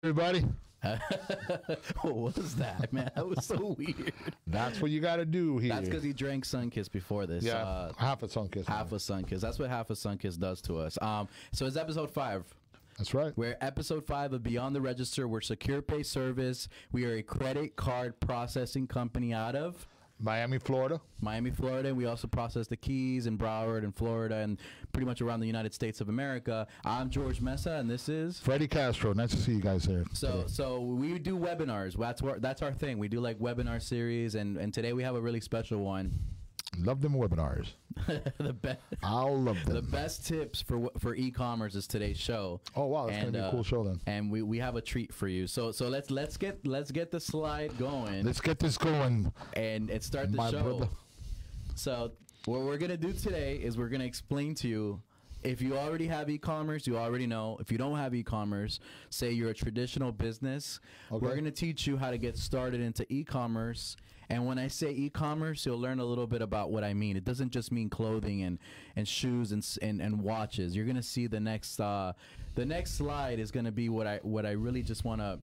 everybody. What was that, man? That was so weird. That's what you got to do here. That's because he drank Sunkiss before this. Yeah, half a Sunkiss. Half a Sunkiss. That's what half a Sunkiss does to us. So it's episode 5. That's right. We're episode 5 of Beyond the Register. We're Secure Pay Service. We are a credit card processing company out of Miami, Florida. Miami, Florida. We also process the Keys and Broward and Florida and pretty much around the United States of America. I'm Jorge Mesa, and this is Freddie Castro. Nice to see you guys here. So we do webinars. That's our thing. We do like webinar series, and today we have a really special one. Love them webinars. I'll love them. The best tips for e-commerce is today's show. Oh wow, that's gonna be a cool show then. And we have a treat for you. So let's get the slide going. Let's get this going and start the show. Brother. So what we're gonna do today is we're gonna explain to you. If you already have e-commerce, you already know. If you don't have e-commerce, say you're a traditional business, we're going to teach you how to get started into e-commerce. And when I say e-commerce, you'll learn a little bit about what I mean. It doesn't just mean clothing and shoes and watches. You're going to see the next slide is going to be what I really just want to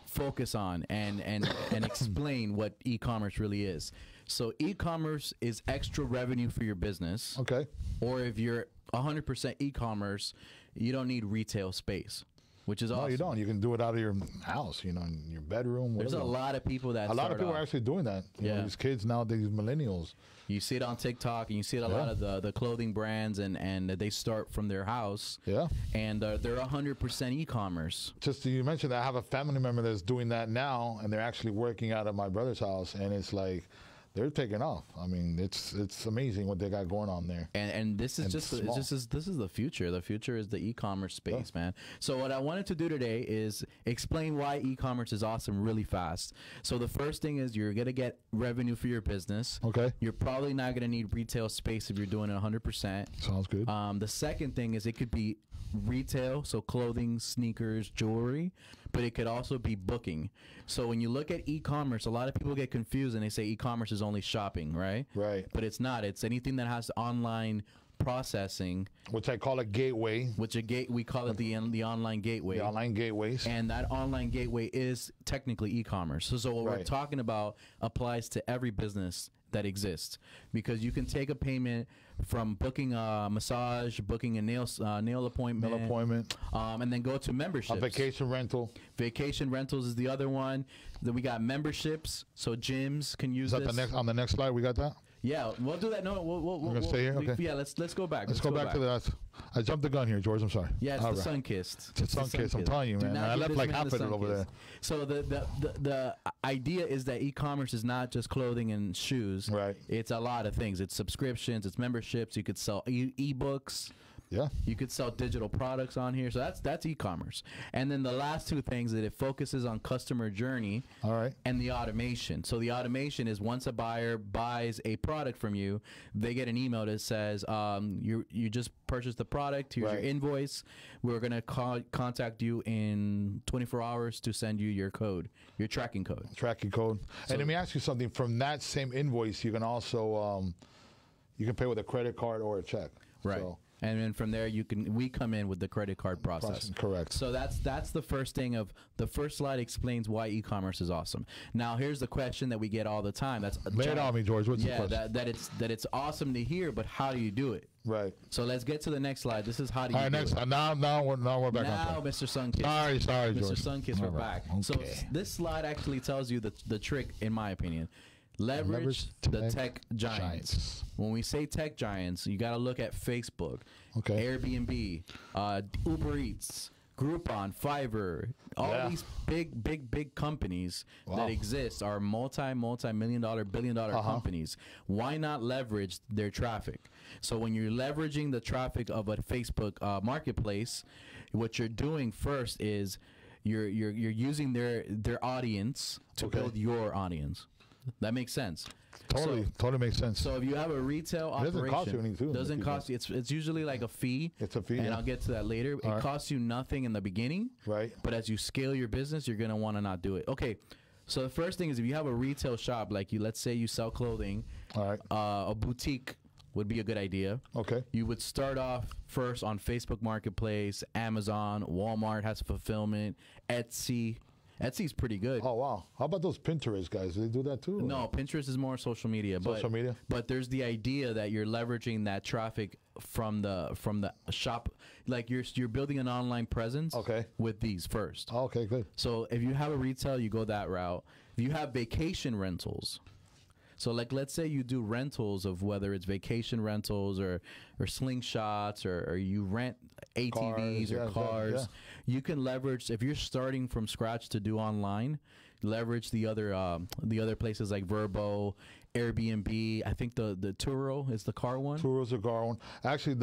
focus on and explain what e-commerce really is. So e-commerce is extra revenue for your business. Okay. Or if you're 100% e-commerce, you don't need retail space, which is awesome. No, you don't. You can do it out of your house, in your bedroom. Whatever. There's a lot of people that a lot of people are actually doing that. You know, these kids nowadays, millennials. You see it on TikTok, and you see it a lot of the clothing brands, and they start from their house. Yeah. And they're 100% e-commerce. Just you mentioned that I have a family member that's doing that now, and they're actually working out of my brother's house, and it's like they're taking off. I mean, it's amazing what they got going on there. And this is this is the future. The future is the e-commerce space, man. So what I wanted to do today is explain why e-commerce is awesome really fast. So the first thing is you're gonna get revenue for your business. Okay. You're probably not gonna need retail space if you're doing it 100%. Sounds good. The second thing is it could be retail, so clothing, sneakers, jewelry, but it could also be booking. So when you look at e-commerce, a lot of people get confused and they say e-commerce is only shopping, right? Right. But it's not. It's anything that has online processing, which I call a gateway. We call it the online gateway. The online gateways. And that online gateway is technically e-commerce. So what we're talking about applies to every business that exists, because you can take a payment from booking a massage, booking a nail appointment, and then go to memberships. A vacation rental. Vacation rentals is the other one. Then we got memberships, so gyms can use this. On the next slide we got that? Yeah, we'll do that. No, we're gonna stay here. Okay. Yeah, let's go back. Let's go back to that. I jumped the gun here, George. I'm sorry. Yeah, it's the Sunkissed. It's the Sunkissed. I'm telling you, man. I left like half of it over there. So the idea is that e-commerce is not just clothing and shoes. Right. It's a lot of things. It's subscriptions. It's memberships. You could sell e-books. Yeah. You could sell digital products on here. So that's e-commerce. And then the last two things that it focuses on customer journey. All right. And the automation. So the automation is once a buyer buys a product from you, they get an email that says, you just purchased the product. Here's your invoice. We're going to contact you in 24 hours to send you your code, your tracking code. Tracking code. So, and let me ask you something. From that same invoice, you can also you can pay with a credit card or a check. Right. So, and then from there, we come in with the credit card process. Correct. So that's the first thing of the first slide explains why e-commerce is awesome. Now here's the question that we get all the time. Lay it on me, George. What's the question? that it's awesome to hear, but how do you do it? Right. So let's get to the next slide. This is how do you do it. Now we're back now, on Mr. Sunkiss. Sorry, George. Mr. Sunkiss, we're back. Okay. So this slide actually tells you the trick, in my opinion. Leverage the tech giants. When we say tech giants, you got to look at Facebook, Airbnb, Uber Eats, Groupon, Fiverr. All these big companies that exist are multi-million dollar, billion-dollar companies. Why not leverage their traffic? So when you're leveraging the traffic of a Facebook marketplace, what you're doing first is you're using their audience to build your audience. That makes sense. Totally makes sense. So if you have a retail operation, it doesn't cost you anything. Doesn't cost you. It's usually like a fee. It's a fee, and I'll get to that later. It costs you nothing in the beginning, right? But as you scale your business, you're gonna want to not do it. Okay. So the first thing is if you have a retail shop, like let's say you sell clothing, all right, a boutique would be a good idea. Okay. You would start off first on Facebook Marketplace, Amazon, Walmart has fulfillment, Etsy. Etsy's pretty good. Oh, wow. How about those Pinterest guys? Do they do that too? No, Pinterest is more social media. Social media? But there's the idea that you're leveraging that traffic from the shop. Like you're building an online presence with these first. Okay, good. So if you have a retail, you go that route. If you have vacation rentals, so like let's say you do rentals of whether it's vacation rentals or slingshots or you rent ATVs or cars, you can leverage, if you're starting from scratch to do online, leverage the other places like Vrbo, Airbnb. I think the Turo is the car one. Turo's the car one. Actually,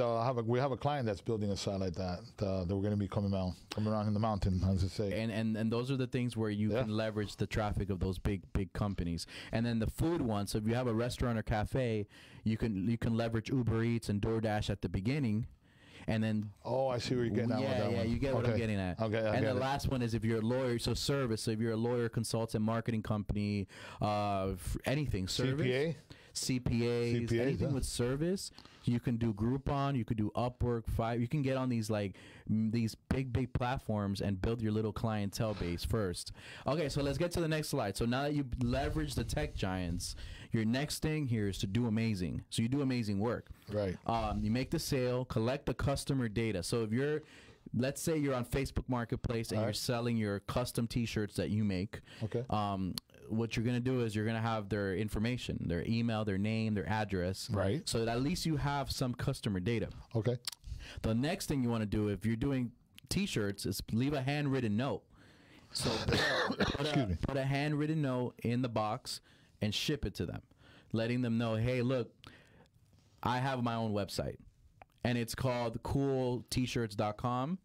we have a client that's building a site like that. That we're going to be coming around in the mountain, as I say. And those are the things where you can leverage the traffic of those big companies. And then the food one. So if you have a restaurant or cafe, you can leverage Uber Eats and DoorDash at the beginning. And then I see where you're getting at. Yeah, you get what I'm getting at. Okay, and the last one is if you're a lawyer, so service. So if you're a lawyer, consultant, marketing company, anything, service, CPAs, anything with service, you can do Groupon, you could do Upwork, Fiverr. You can get on these these big platforms and build your little clientele base first. Okay, so let's get to the next slide. So now that you leverage the tech giants, your next thing here is to do amazing. So you do amazing work. Right. You make the sale, collect the customer data. So if you're, let's say you're on Facebook Marketplace and you're selling your custom T-shirts that you make. Okay. What you're going to do is you're going to have their information, their email, their name, their address. Right. So that at least you have some customer data. Okay. The next thing you want to do if you're doing T-shirts is leave a handwritten note. So put a handwritten note in the box and ship it to them, letting them know, hey, look, I have my own website and it's called cooltshirts.com.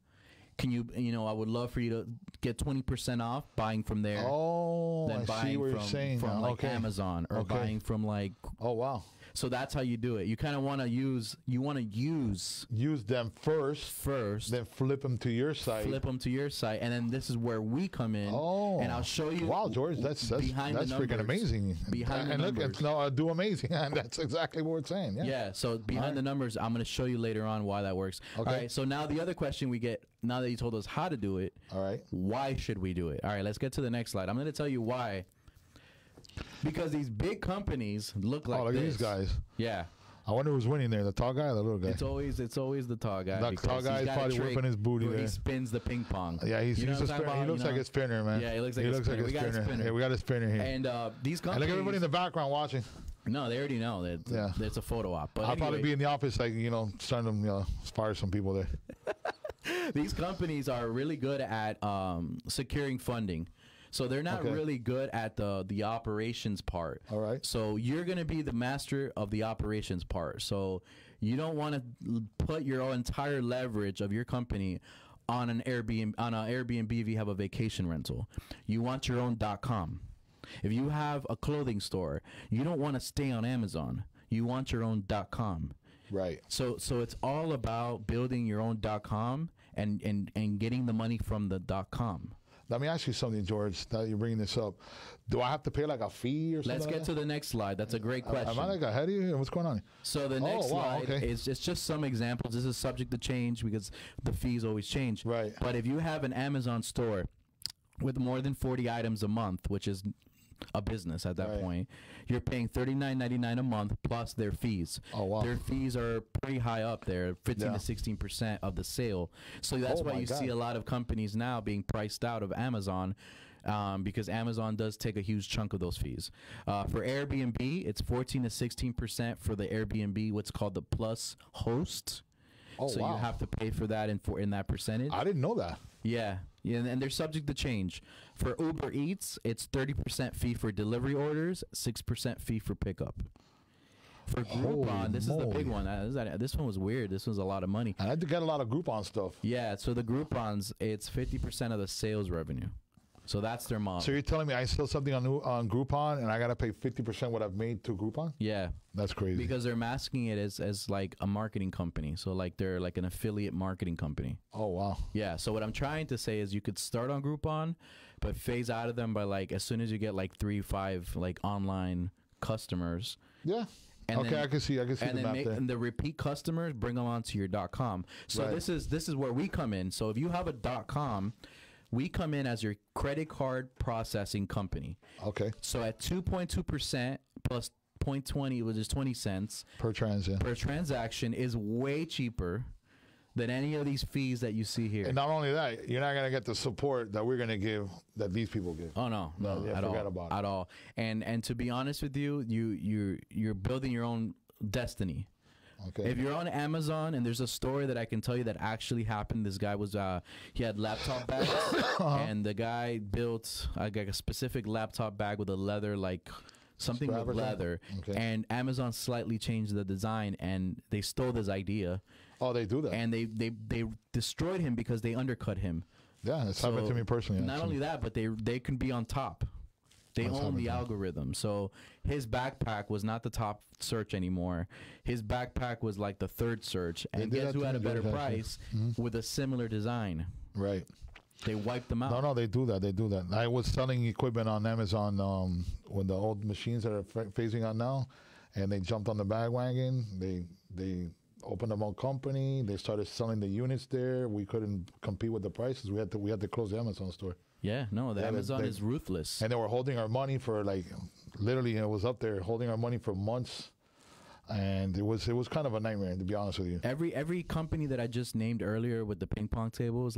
Can I would love for you to get 20% off buying from there. Oh, than I buying see what you're saying. From like Amazon or buying from like. Oh, wow. So that's how you do it. You kind of want to use them first, then flip them to your site. And then this is where we come in. Oh, and I'll show you. Wow, George, that's freaking amazing. Do amazing, and that's exactly what we're saying. Yeah. So behind the numbers, I'm going to show you later on why that works. Okay. All right. So now the other question we get, now that you told us how to do it, all right, why should we do it? All right, let's get to the next slide. I'm going to tell you why. Because these big companies look like look at these guys. Yeah. I wonder who's winning there, the tall guy or the little guy? It's always the tall guy. The tall guy is probably whipping his booty there. He spins the ping pong. Yeah, he's a spinner. He looks like a spinner, man. Yeah, he looks like a spinner. We got a spinner. Yeah, we got a spinner here. And these companies. And look at everybody in the background watching. No, they already know that there's a photo op. But I'll probably be in the office, starting to fire some people there. These companies are really good at securing funding. So they're not really good at the operations part. All right. So you're going to be the master of the operations part. So you don't want to put your entire leverage of your company on an Airbnb if you have a vacation rental. You want your own .com. If you have a clothing store, you don't want to stay on Amazon. You want your own .com. Right. So it's all about building your own .com and getting the money from the .com. Let me ask you something, George, that you're bringing this up. Do I have to pay like a fee or something? Let's get to the next slide. That's a great question. Am I like ahead of you? What's going on? So the next slide is it's just some examples. This is subject to change because the fees always change. Right. But if you have an Amazon store with more than 40 items a month, which is a business at that point, you're paying $39.99 a month plus their fees. Oh, wow. Their fees are pretty high up there, 15 to 16% of the sale. So that's why you see a lot of companies now being priced out of Amazon, because Amazon does take a huge chunk of those fees. For Airbnb, it's 14 to 16% for the Airbnb, what's called the plus host. Oh, so you have to pay for that in that percentage. I didn't know that. Yeah, and they're subject to change. For Uber Eats, it's 30% fee for delivery orders, 6% fee for pickup. For Groupon, this is the big one. This one was weird. This was a lot of money. I had to get a lot of Groupon stuff. Yeah, so the Groupons, it's 50% of the sales revenue. So that's their model. So you're telling me I sell something on Groupon and I got to pay 50% what I've made to Groupon? Yeah. That's crazy. Because they're masking it as like a marketing company. So like they're like an affiliate marketing company. Oh, wow. Yeah. So what I'm trying to say is you could start on Groupon, but phase out of them by like as soon as you get like 3-5 like online customers. Yeah. And okay, then, I can see and the map there. And the repeat customers, bring them onto your .com. So this is where we come in. So if you have a .com, we come in as your credit card processing company. Okay. So at 2.2% plus 0.20, which is 20 cents per transaction, is way cheaper than any of these fees that you see here. And not only that, you're not going to get the support that we're going to give, that these people give. Oh no, at all. And to be honest with you, you're building your own destiny. Okay. If you're on Amazon, and there's a story that I can tell you that actually happened. This guy was he had laptop bags, and the guy built like a specific laptop bag with a leather something with leather, and Amazon slightly changed the design, and they stole this idea. Oh, they do that, and they destroyed him because they undercut him. Yeah, it's happened to me personally. Not only that, but they can be on top. They own the algorithm. So his backpack was not the top search anymore. His backpack was like the third search, and guess who had a better price with a similar design? Right. They wiped them out. No, they do that. I was selling equipment on Amazon when the old machines that are phasing out now, and they jumped on the bandwagon. They opened their own company. They started selling the units there. We couldn't compete with the prices. We had to close the Amazon store. Yeah, no, Amazon is ruthless. And they were holding our money for literally, it was up there holding our money for months. And it was kind of a nightmare, to be honest with you. Every company that I just named earlier with the ping pong tables,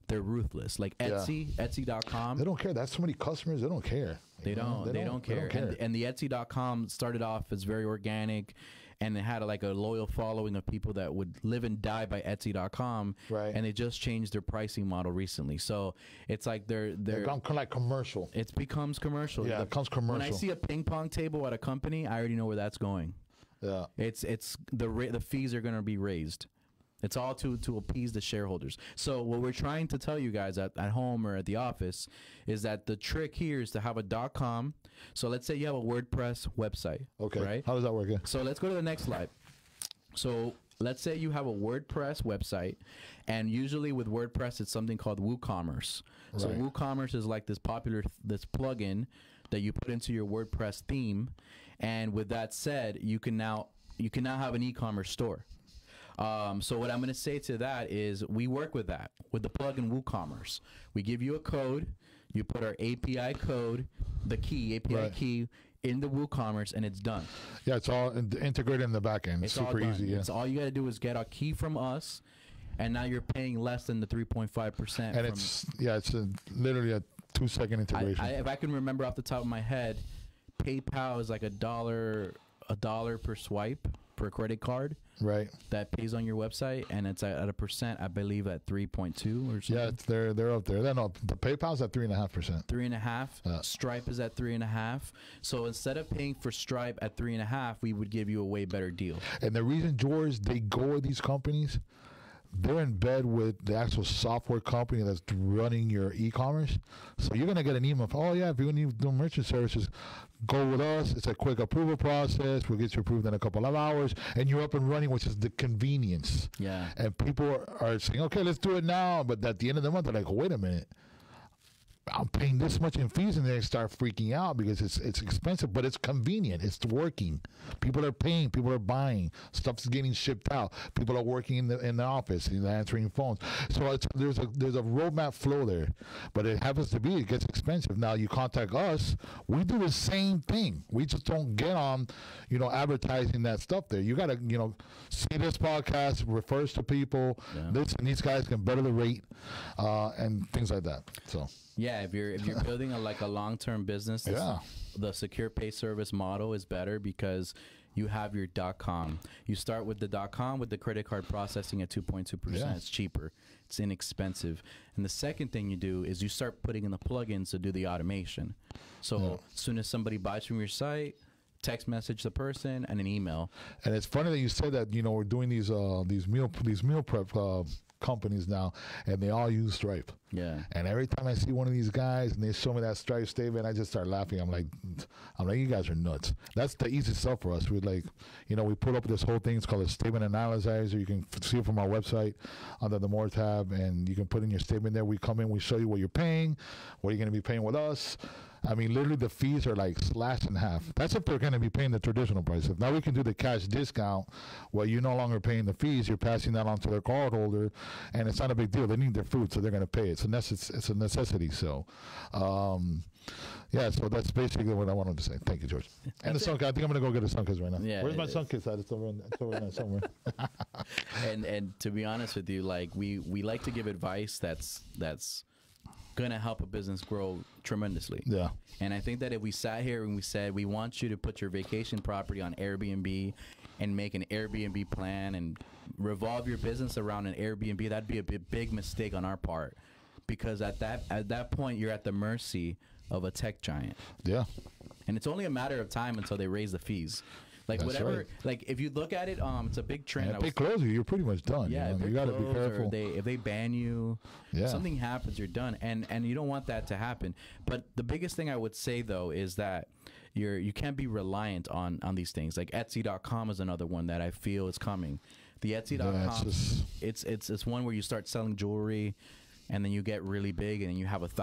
they're ruthless. Like Etsy, Etsy.com. They don't care. That's so many customers. They don't care. They don't care. And the Etsy.com started off as very organic, and it had a loyal following of people that would live and die by Etsy.com. Right. And they just changed their pricing model recently. So it's like they've gone like commercial. It becomes commercial. Yeah, it becomes commercial. When I see a ping pong table at a company, I already know where that's going. Yeah, it's the fees are going to be raised. It's all to appease the shareholders. So what we're trying to tell you guys at home or at the office is that the trick here is to have a .com. So let's say you have a WordPress website. Okay. Right? How does that work? So let's go to the next slide. So let's say you have a WordPress website, and usually with WordPress it's something called WooCommerce. Right. So WooCommerce is like this plugin that you put into your WordPress theme. And with that said, you can now have an e-commerce store. So what I'm going to say to that is we work with that, with the plugin WooCommerce. We give you a code. You put our API code, the key, API key, in the WooCommerce, and it's done. Yeah, it's all integrated in the back end. It's super easy. Yeah. So all you got to do is get a key from us, and now you're paying less than the 3.5%. And it's literally a 2-second integration. If I can remember off the top of my head, PayPal is like a dollar per swipe per credit card. Right. That pays on your website, and it's at a percent, I believe, at 3.2 or something. Yeah, they're up there. No, the PayPal's at 3.5%. 3.5. Stripe is at 3.5. So instead of paying for Stripe at 3.5, we would give you a way better deal. And the reason, George, they go with these companies, they're in bed with the actual software company that's running your e-commerce. So you're going to get an email, oh yeah, if you need to do merchant services, go with us. It's a quick approval process. We'll get you approved in a couple of hours, and you're up and running, which is the convenience. Yeah. And people are saying, okay, let's do it now. But at the end of the month, they're like, wait a minute. I'm paying this much in fees, and they start freaking out because it's expensive, but it's convenient. It's working. People are paying. People are buying. Stuff's getting shipped out. People are working in the office, answering phones. So there's a roadmap flow there, but it happens to be it gets expensive. Now you contact us, we do the same thing. We just don't get on, advertising that stuff there. You gotta, see this podcast, refers to people. Yeah. These guys can better the rate, and things like that. So. Yeah, if you're building a long-term business, the secure pay service model is better because you have your .com. You start with the .com with the credit card processing at 2.2%. Yeah. It's cheaper. It's inexpensive. And the second thing you do is you start putting in the plugins to do the automation. So as soon as somebody buys from your site, text message the person and an email. And it's funny that you said that. We're doing these meal prep companies now, and they all use Stripe. Yeah. And every time I see one of these guys and they show me that Stripe statement, I just start laughing. I'm like, you guys are nuts. That's the easiest stuff for us. We we put up this whole thing. It's called a statement analyzer. You can see it from our website under the More tab, and you can put in your statement there. We come in, we show you what you're paying, what you're going to be paying with us. I mean, literally the fees are like slashed in half. That's if they're going to be paying the traditional price. If now we can do the cash discount where you're no longer paying the fees, you're passing that on to their cardholder, and it's not a big deal. They need their food, so they're going to pay it. It's a necessity. So, yeah, so that's basically what I wanted to say. Thank you, George. And the sun, I think I'm going to go get a sun kiss right now. Yeah, where's my sun kiss at? It's over there somewhere. and to be honest with you, like we like to give advice that's gonna help a business grow tremendously. Yeah. And I think that if we sat here and we said we want you to put your vacation property on Airbnb and make an Airbnb plan and revolve your business around an Airbnb, that'd be a big mistake on our part, because at that point you're at the mercy of a tech giant. Yeah. And it's only a matter of time until they raise the fees. Like That's whatever, right. like if you look at it, it's a big trend. And if they close you, you're pretty much done. Yeah, you got to be careful. If they ban you, something happens, you're done, and you don't want that to happen. But the biggest thing I would say though is that you can't be reliant on these things. Like Etsy.com is another one that I feel is coming. The Etsy.com, it's one where you start selling jewelry, and then you get really big, and you have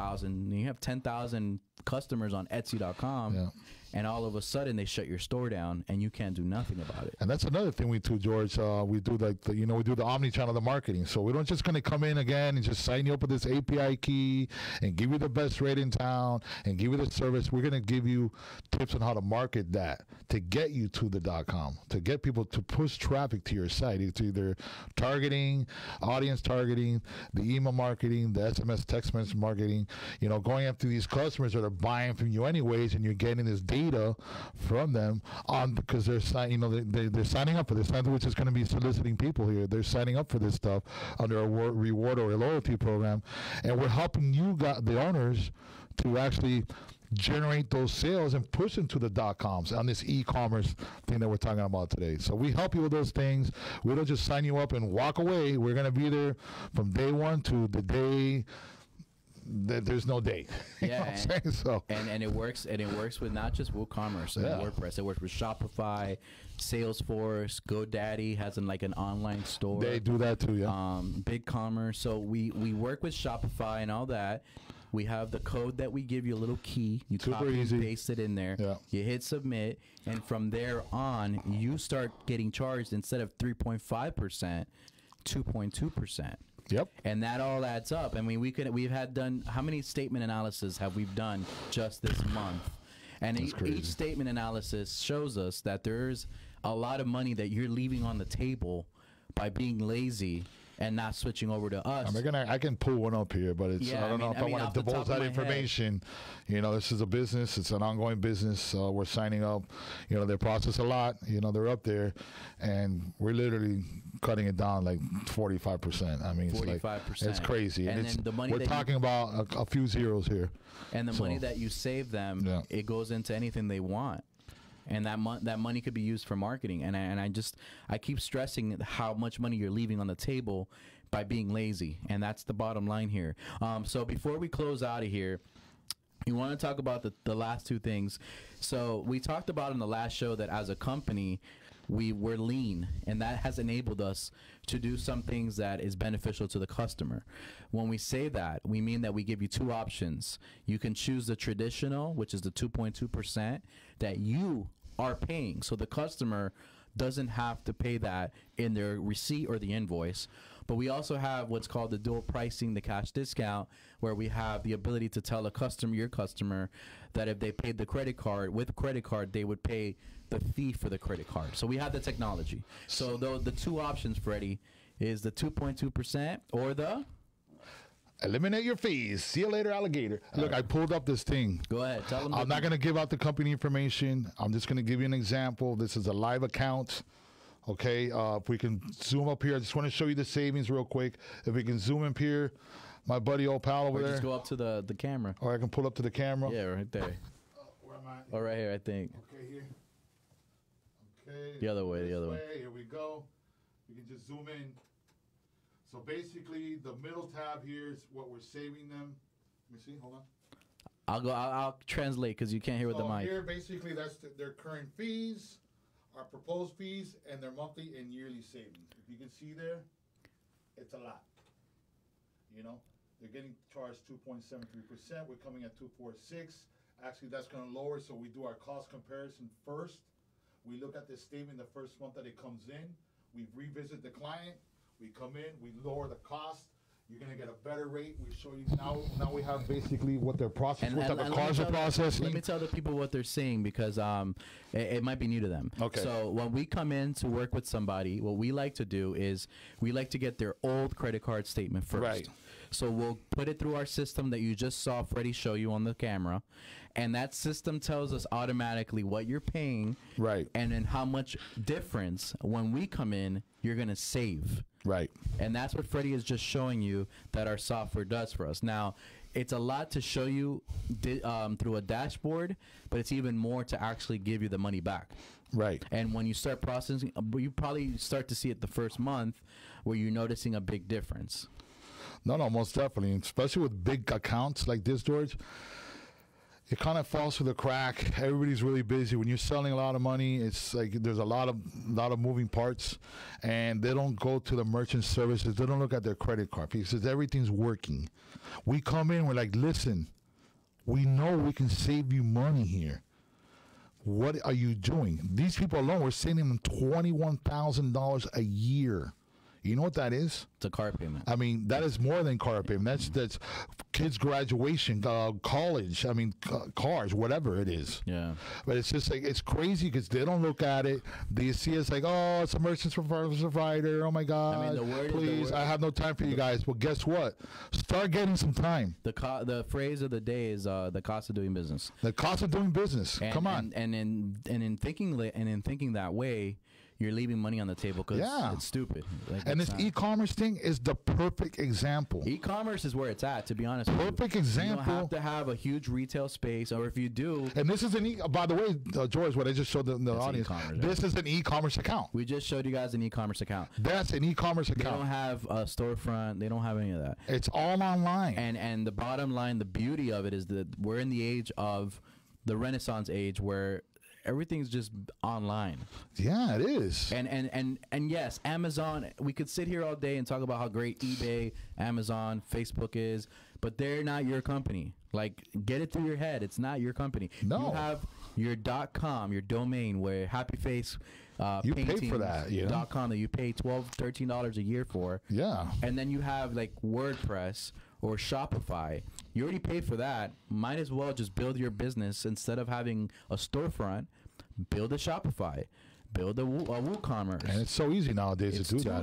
10,000 customers on Etsy.com. Yeah. And all of a sudden they shut your store down and you can't do nothing about it. And that's another thing we do, George. We do like we do the omni-channel, the marketing. So we don't just going to come in again and just sign you up with this API key and give you the best rate in town and give you the service. We're going to give you tips on how to market that to get you to the .com, to get people to push traffic to your site. It's either targeting, audience targeting, the email marketing, the SMS text message marketing, going after these customers that are buying from you anyways, and you're getting this data from them because they're signing up for this, which is going to be soliciting people here. They're signing up for this stuff under a reward or a loyalty program, and we're helping you the owners to actually generate those sales and push them to the .coms on this e-commerce thing that we're talking about today. So we help you with those things. We don't just sign you up and walk away. We're going to be there from day one to the day there's no date. Yeah, and it works. And it works with not just WooCommerce and WordPress. It works with Shopify, Salesforce, GoDaddy has an online store. They do that too. Yeah. BigCommerce. So we work with Shopify and all that. We have the code that we give you, a little key. You copy and paste it in there. Yeah. You hit submit, and from there on, you start getting charged instead of 3.5%, 2.2%. Yep. And that all adds up. I mean, we've had done, how many statement analysis have we done just this month? And each statement analysis shows us that there's a lot of money that you're leaving on the table by being lazy and not switching over to us. I can pull one up here, but it's I don't know if I want to divulge that information. This is a business. It's an ongoing business. We're signing up. They process a lot. They're up there, and we're literally cutting it down like 45%. I mean, 45%. It's crazy. And then the money we're talking about a few zeros here. And the money that you save them, it goes into anything they want. And that money could be used for marketing. And I keep stressing how much money you're leaving on the table by being lazy. And that's the bottom line here. So before we close out of here, we want to talk about the last two things. So we talked about in the last show that as a company, we're lean, and that has enabled us to do some things that is beneficial to the customer. When we say that, we mean that we give you two options. You can choose the traditional, which is the 2.2% that you are paying, so the customer doesn't have to pay that in their receipt or the invoice. But we also have what's called the dual pricing, the cash discount, where we have the ability to tell your customer that if they paid the credit card, with credit card, they would pay the fee for the credit card. So we have the technology. So the two options, Freddie, is the 2.2% or the eliminate your fees. See you later, alligator. Look, I pulled up this thing. Go ahead. Tell them. I'm not going to give out the company information. I'm just going to give you an example. This is a live account. Okay, if we can zoom up here, I just want to show you the savings real quick. If we can zoom up here, my buddy old pal over there. Just go up to the camera. Or I can pull up to the camera. Yeah, right there. Where am I? Oh, right here, I think. Okay, here. Okay. The other way, the other way. Here we go. We can just zoom in. So basically, the middle tab here is what we're saving them. Let me see. Hold on. I'll translate because you can't hear with the mic. Here, basically, that's their current fees, our proposed fees, and their monthly and yearly savings. If you can see there, it's a lot. They're getting charged 2.73%. We're coming at 2.46. Actually, that's going to lower. So we do our cost comparison first. We look at the statement the first month that it comes in. We revisit the client. We come in. We lower the cost. You're going to get a better rate. We show you now. Now we have basically what their process, what type of cars are processing. Let me tell the people what they're saying because it might be new to them. Okay. So when we come in to work with somebody, what we like to do is we like to get their old credit card statement first. Right. So we'll put it through our system that you just saw Freddie show you on the camera, and that system tells us automatically what you're paying, right, and then how much difference when we come in you're gonna save. Right. And that's what Freddie is just showing you that our software does for us. Now, it's a lot to show you through a dashboard, but it's even more to actually give you the money back. Right. And when you start processing, you probably start to see it the first month where you're noticing a big difference. No, most definitely, especially with big accounts like this, George. It kind of falls through the crack. Everybody's really busy. When you're selling a lot of money, it's like there's a lot of moving parts, and they don't go to the merchant services. They don't look at their credit card because everything's working. We come in, we're like, listen, we know we can save you money here. What are you doing? These people alone, we're saving them $21,000 a year. You know what that is? It's a car payment. I mean, that is more than car payment. That's kids' graduation, college. I mean, cars, whatever it is. Yeah. But it's just like, it's crazy because they don't look at it. They see us like, oh, it's a merchant provider. Oh my God. I mean, please, I have no time for you guys. Well, guess what? Start getting some time. The phrase of the day is the cost of doing business. The cost of doing business. Come on. And in thinking that way, you're leaving money on the table because it's stupid. Like, and this e-commerce thing is the perfect example. E-commerce is where it's at, to be honest with you. Perfect example. You don't have to have a huge retail space, or if you do. And this is by the way, George, what I just showed the audience, this is an e-commerce account. We just showed you guys an e-commerce account. That's an e-commerce account. They don't have a storefront. They don't have any of that. It's all online. And the bottom line, the beauty of it is that we're in the age of the Renaissance age where everything's just online. Yeah, it is. And yes, Amazon, we could sit here all day and talk about how great eBay, Amazon, Facebook is, but they're not your company. Like, get it through your head. It's not your company. No. You have your .com, your domain, where Happy Face you pay for that, .com that you pay $12, $13 a year for. Yeah. And then you have like WordPress or Shopify. You already paid for that. Might as well just build your business instead of having a storefront. Build a Shopify. Build a WooCommerce. And it's so easy nowadays to do that.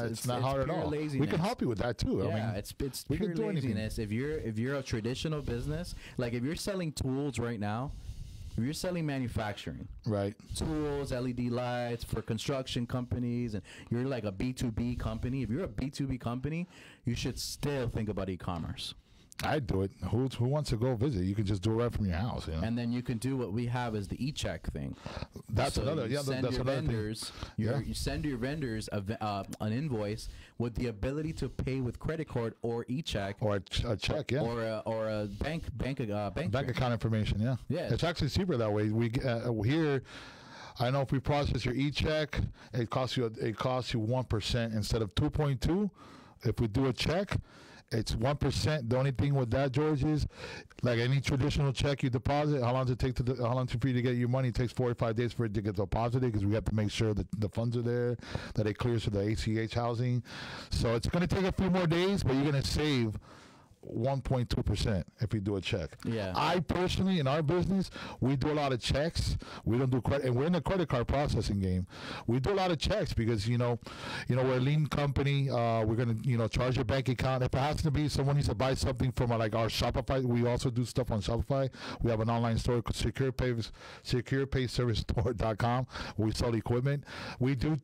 It's not hard at all. Laziness. We can help you with that too. Yeah, I mean, it's pure laziness. If you're a traditional business, like if you're selling tools right now, if you're selling manufacturing, right, tools, LED lights for construction companies, and you're like a B2B company, if you're a B2B company, you should still think about e-commerce. I'd do it. Who wants to go visit? You can just do it right from your house. You know? And then you can do what we have is the e-check thing. That's another. Yeah, that's another thing. You send your vendors an invoice with the ability to pay with credit card or e-check or a check, yeah, or a bank account information. Yeah, yeah. It's actually cheaper that way. We here. I know if we process your e-check, it costs you 1% instead of 2.2. If we do a check, it's 1%. The only thing with that, George, is like any traditional check you deposit. How long does it take for you to get your money? It takes 4 or 5 days for it to get deposited because we have to make sure that the funds are there, that it clears to the ACH housing. So it's going to take a few more days, but you're going to save 1.2% if you do a check. Yeah. I personally, in our business, we do a lot of checks. We don't do credit, and we're in the credit card processing game. We do a lot of checks because we're a lean company. We're gonna charge your bank account. If it has to be someone needs to buy something from our Shopify, we also do stuff on Shopify. We have an online store called SecurePayServiceStore.com. We sell equipment. We do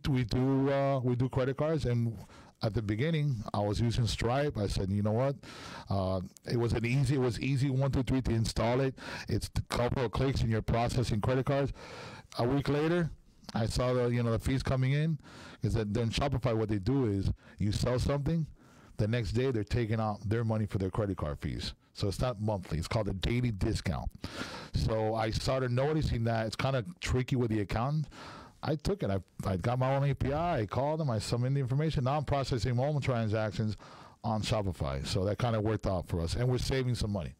credit cards. And at the beginning, I was using Stripe. I said, you know what? It was easy 1, 2, 3 to install it. It's a couple of clicks and you're processing credit cards. A week later, I saw the fees coming in. Is that then Shopify, what they do is you sell something, the next day they're taking out their money for their credit card fees. So it's not monthly. It's called a daily discount. So I started noticing that it's kind of tricky with the accountant. I took it. I got my own API. I called them. I submitted the information. Now I'm processing my own transactions on Shopify. So that kind of worked out for us. And we're saving some money.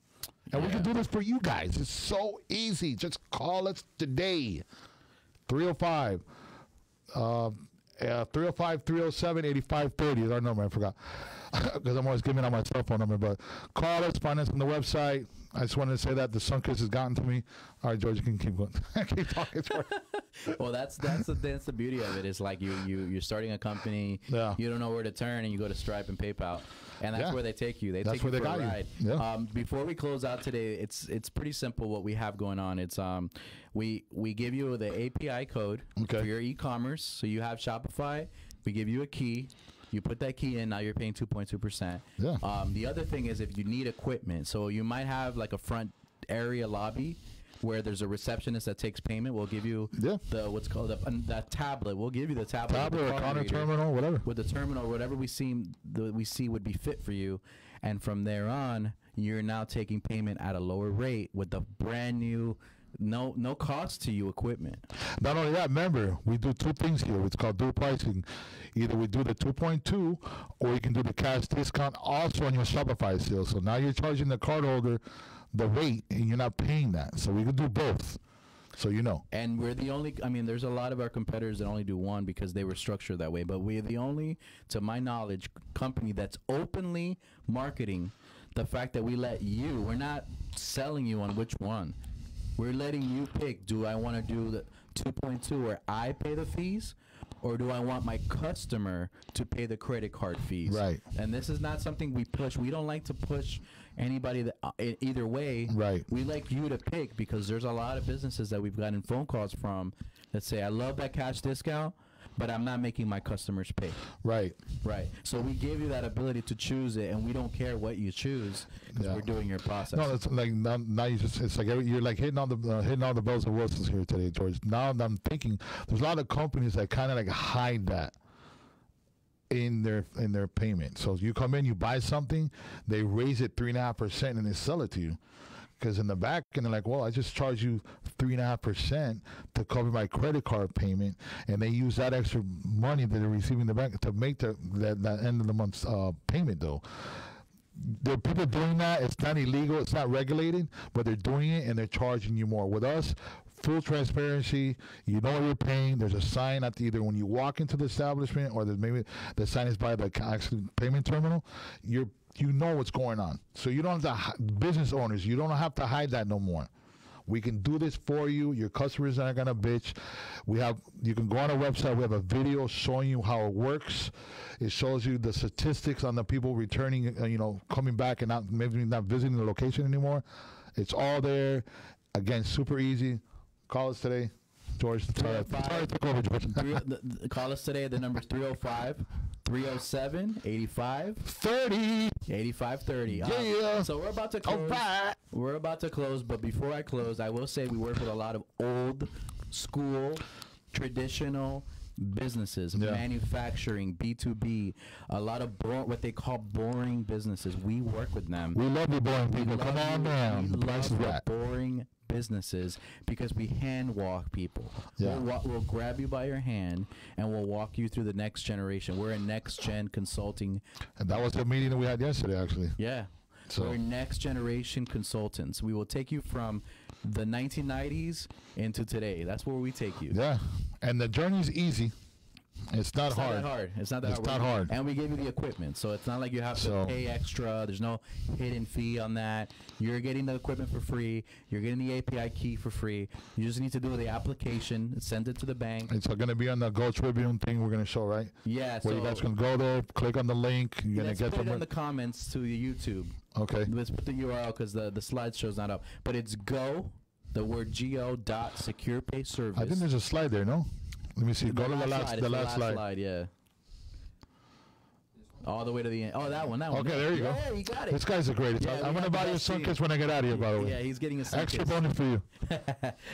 And we can do this for you guys. It's so easy. Just call us today. 305. 305-307-8530 is our number. I forgot. Because I'm always giving out my cell phone number. But call us, find us on the website. I just wanted to say that the Sunkiss has gotten to me. All right, George, you can keep going. Keep talking, George. Well, that's the beauty of it. It's like you're starting a company. Yeah. You don't know where to turn, and you go to Stripe and PayPal, and that's where they take you. That's take you for a ride. Yeah. Before we close out today, it's pretty simple what we have going on. It's we give you the API code for your e-commerce. So you have Shopify. We give you a key. You put that key in, now you're paying 2.2%. Yeah. The other thing is if you need equipment, so you might have like a front area lobby where there's a receptionist that takes payment. We'll give you the what's called that tablet. We'll give you the tablet or counter terminal, whatever. With the terminal, whatever we see would be fit for you, and from there on, you're now taking payment at a lower rate with the brand new. No cost to you equipment. Not only that, remember, we do two things here. It's called dual pricing. Either we do the 2.2 or you can do the cash discount also on your Shopify sale. So now you're charging the cardholder the rate and you're not paying that. So we can do both. So you know. And we're the only, there's a lot of our competitors that only do one because they were structured that way. But we're the only, to my knowledge, company that's openly marketing the fact that we let you, we're not selling you on which one. We're letting you pick, do I want to do the 2.2 where I pay the fees, or do I want my customer to pay the credit card fees? Right. And this is not something we push. We don't like to push anybody that, either way. Right. We like you to pick because there's a lot of businesses that we've gotten phone calls from that say, I love that cash discount, but I'm not making my customers pay. Right. Right. So we gave you that ability to choose it, and we don't care what you choose because we're doing your process. No, it's like now you just, it's like you're like hitting all the bells and whistles here today, George. Now I'm thinking there's a lot of companies that kind of like hide that in their payment. So you come in, you buy something, they raise it 3.5% and they sell it to you. Because in the back, and they're like, well, I just charge you 3.5% to cover my credit card payment, and they use that extra money that they're receiving in the bank to make that end of the month's payment, though. There are people doing that. It's not illegal. It's not regulated, but they're doing it, and they're charging you more. With us, full transparency. You know what you're paying. There's a sign at either when you walk into the establishment or maybe the sign is by the actual payment terminal. You know what's going on. So you don't have to, business owners, you don't have to hide that no more. We can do this for you. Your customers aren't going to bitch. You can go on our website. We have a video showing you how it works. It shows you the statistics on the people returning, coming back and maybe not visiting the location anymore. It's all there. Again, super easy. Call us today. George, sorry, took over, George. Call us today. The number's 305-307-8530. 8530. Yeah. So we're about to close. All right. We're about to close, but before I close, I will say we work with a lot of old school, traditional businesses, manufacturing, B2B, a lot of what they call boring businesses. We work with them. We love the boring people. Come on down. We love the boring businesses because we hand walk people. We'll grab you by your hand and we'll walk you through the next generation. We're a next gen consulting. And that was the meeting that we had yesterday, actually. Yeah. So we're next generation consultants. We will take you from the 1990s into today. That's where we take you. Yeah. And the journey's easy. It's not hard. It's not that hard. It's not hard. And we give you the equipment. So it's not like you have to pay extra. There's no hidden fee on that. You're getting the equipment for free. You're getting the API key for free. You just need to do the application, send it to the bank. It's going to be on the Go Tribune thing we're going to show, right? Yeah. Where you guys can go there, click on the link. You're going to get put it in the comments to the YouTube. Okay. Let's put the URL because the slideshow's not up. But it's the word go.securePay service. I think there's a slide there, no? Let me see. Go to the last slide. Yeah. All the way to the end. Oh, that one. Okay, there you go. Yeah, you got it. This guy's the greatest. I'm going to buy you a Sunkiss when I get out of here, by the way. Yeah, he's getting a Sunkiss. Extra bonus for you.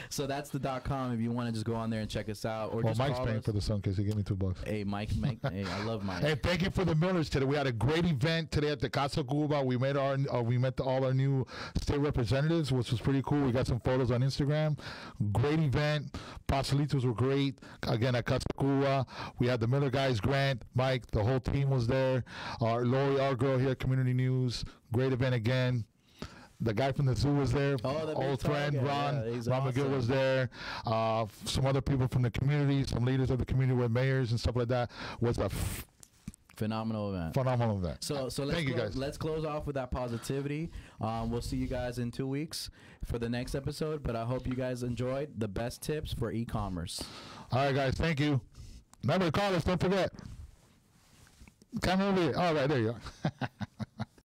So that's the .com if you want to just go on there and check us out. Or just Mike's paying for the Sunkiss. He gave me $2. Hey, Mike. Hey, I love Mike. Hey, thank you for the Millers today. We had a great event today at the Casa Cuba. We met all our new state representatives, which was pretty cool. We got some photos on Instagram. Great event. Pastelitos were great. Again, at Casa Cuba. We had the Miller guys, Grant, Mike, the whole team was there. Lori, our girl here at Community News. Great event again. The guy from the zoo was there. Oh, the old friend Ron. Yeah, Ron awesome. McGill was there. Some other people from the community, some leaders of the community with mayors and stuff like that. Was a phenomenal event. Phenomenal event. So thank you guys. Let's close off with that positivity. We'll see you guys in 2 weeks for the next episode. But I hope you guys enjoyed the best tips for e-commerce. All right, guys. Thank you. Remember to call us. Don't forget. Come over here. All right, there you are.